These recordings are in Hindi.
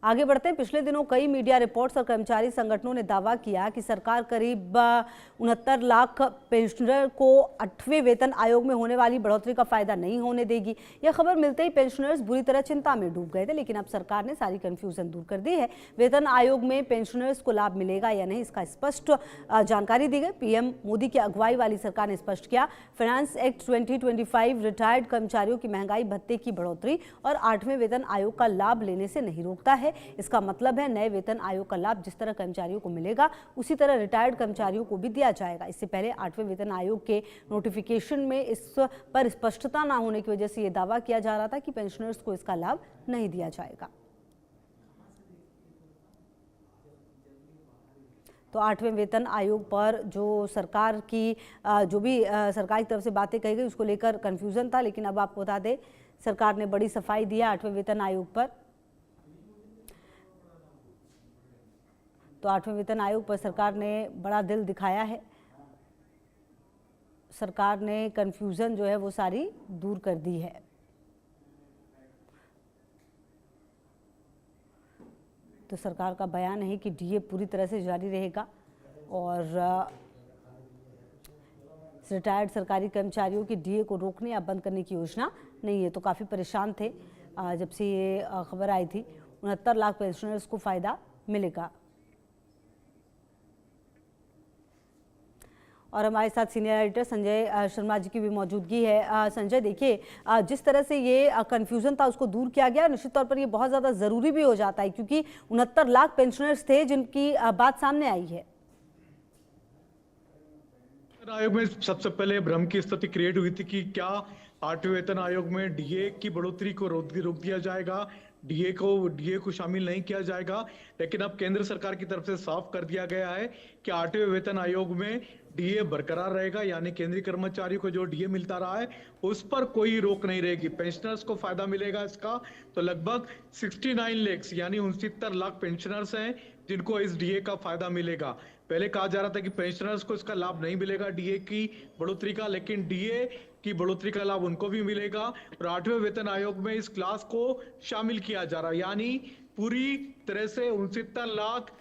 आगे बढ़ते हैं। पिछले दिनों कई मीडिया रिपोर्ट्स और कर्मचारी संगठनों ने दावा किया कि सरकार करीब 69 लाख पेंशनर को 8वें वेतन आयोग में होने वाली बढ़ोतरी का फायदा नहीं होने देगी। यह खबर मिलते ही पेंशनर्स बुरी तरह चिंता में डूब गए थे, लेकिन अब सरकार ने सारी कंफ्यूजन दूर कर दी है। वेतन आयोग में पेंशनर्स को लाभ मिलेगा या नहीं, इसका स्पष्ट जानकारी दी गई। पीएम मोदी की अगुवाई वाली सरकार ने स्पष्ट किया, फाइनेंस एक्ट 2025 रिटायर्ड कर्मचारियों की महंगाई भत्ते की बढ़ोतरी और 8वें वेतन आयोग का लाभ लेने से नहीं रोकता है। इसका मतलब है नए वेतन आयोग का लाभ जिस तरह कर्मचारियों को मिलेगा उसी तरह रिटायर्ड कर्मचारियों को भी दिया जाएगा। इससे पहले 8वें वेतन आयोग के नोटिफिकेशन में इस पर स्पष्टता न होने की वजह से यह दावा किया जा रहा था कि पेंशनर्स को इसका लाभ नहीं दिया जाएगा। तो 8वें वेतन आयोग पर जो सरकार की जो भी सरकार की तरफ से बातें कही गई उसको लेकर कंफ्यूजन था, लेकिन अब आपको बता दें सरकार ने बड़ी सफाई दी है 8वें वेतन आयोग पर। तो 8वें वेतन आयोग पर सरकार ने बड़ा दिल दिखाया है। सरकार ने कंफ्यूजन जो है वो सारी दूर कर दी है। तो सरकार का बयान है कि डीए पूरी तरह से जारी रहेगा और रिटायर्ड सरकारी कर्मचारियों की डीए को रोकने या बंद करने की योजना नहीं है। तो काफ़ी परेशान थे जब से ये खबर आई थी। 69 लाख पेंशनर्स को फ़ायदा मिलेगा। और हमारे साथ सीनियर एडिटर संजय शर्मा जी की भी मौजूदगी है। संजय, देखिए जिस तरह से ये कन्फ्यूज़न था उसको दूर किया गया, निश्चित तौर पर ये बहुत ज़्यादा ज़रूरी भी हो जाता है क्योंकि 69 लाख पेंशनर्स थे जिनकी बात सामने आई है। आयोग में सबसे पहले भ्रम की स्थिति क्रिएट हुई थी कि क्या 8वें वेतन आयोग में डीए की बढ़ोतरी को रोक दिया जाएगा, डीए को शामिल नहीं किया जाएगा। लेकिन अब केंद्र सरकार की तरफ से साफ कर दिया गया है कि 8वें वेतन आयोग में डीए बरकरार रहेगा, यानी केंद्रीय कर्मचारियों को जो डीए मिलता रहा है उस पर कोई रोक नहीं रहेगी। पेंशनर्स को फायदा मिलेगा इसका। तो लगभग 69 लाख यानी 69 लाख पेंशनर्स हैं जिनको इस डीए का फायदा मिलेगा। पहले कहा जा रहा था कि पेंशनर्स को इसका लाभ नहीं मिलेगा डीए की बढ़ोतरी का, लेकिन डीए की बढ़ोतरी का लाभ उनको भी मिलेगा। और 8वें वेतन आयोग में इस क्लास को शामिल किया जा रहा है, यानी पूरी तरह से 69 लाख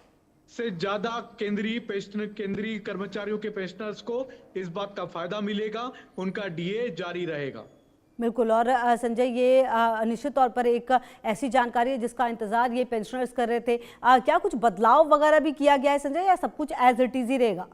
से ज्यादा केंद्रीय कर्मचारियों के पेंशनर्स को इस बात का फायदा मिलेगा, उनका डीए जारी रहेगा। बिल्कुल। और संजय, ये निश्चित तौर पर एक ऐसी जानकारी है जिसका इंतजार ये पेंशनर्स कर रहे थे। क्या कुछ बदलाव वगैरह भी किया गया है संजय, या सब कुछ एज इट इज ही रहेगा?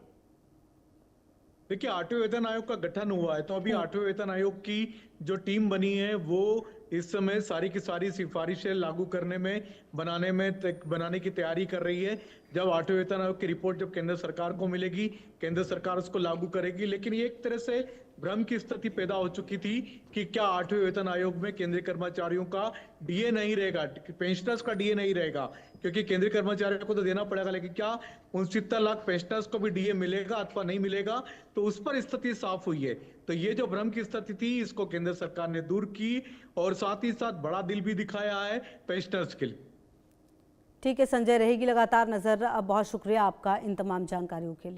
देखिए, 8वें वेतन आयोग का गठन हुआ है, तो अभी 8वें वेतन आयोग की जो टीम बनी है वो इस समय सारी की सारी सिफारिशें लागू करने में बनाने की तैयारी कर रही है। जब 8वें वेतन आयोग की रिपोर्ट जब केंद्र सरकार को मिलेगी, केंद्र सरकार उसको लागू करेगी। लेकिन ये एक तरह से भ्रम की स्थिति पैदा हो चुकी थी कि क्या 8वें वेतन आयोग में केंद्रीय कर्मचारियों का डीए नहीं रहेगा, पेंशनर्स का डीए नहीं रहेगा, क्योंकि केंद्रीय कर्मचारियों को तो देना पड़ेगा। लेकिन क्या 69 लाख पेंशनर्स को भी डीए मिलेगा अथवा नहीं मिलेगा, तो उस पर स्थिति साफ हुई है। तो ये जो भ्रम की स्थिति थी इसको केंद्र सरकार ने दूर की और साथ ही साथ बड़ा दिल भी दिखाया है पेंशनर्स के लिए। ठीक है संजय, रहेगी लगातार नजर। बहुत शुक्रिया आपका इन तमाम जानकारियों के लिए।